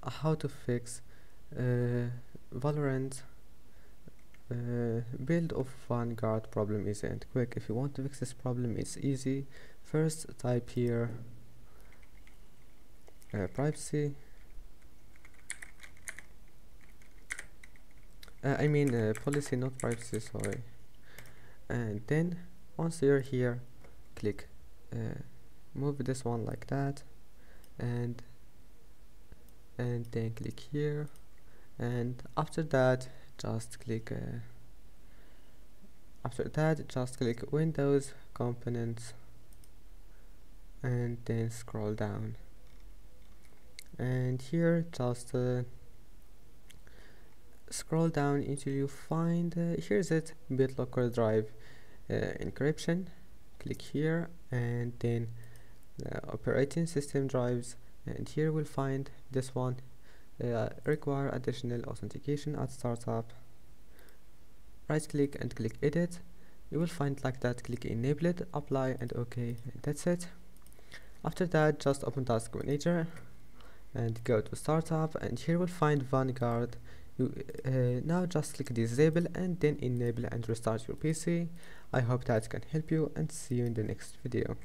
how to fix Valorant build of Vanguard problem easy and quick. If you want to fix this problem, it's easy. First, type here privacy. Policy, not privacy, sorry. And then once you're here, click move this one like that, and then click here, and after that just click Windows Components, and then scroll down, and here just scroll down until you find here's it, BitLocker drive encryption. Click here, and then operating system drives, and here we'll find this one, require additional authentication at startup. Right click and click edit. You will find like that. Click enable it, apply, and OK, and that's it. After that, just open task manager and go to startup, and here we'll find Vanguard. You now just click disable and then enable and restart your PC. I hope that can help you, and see you in the next video.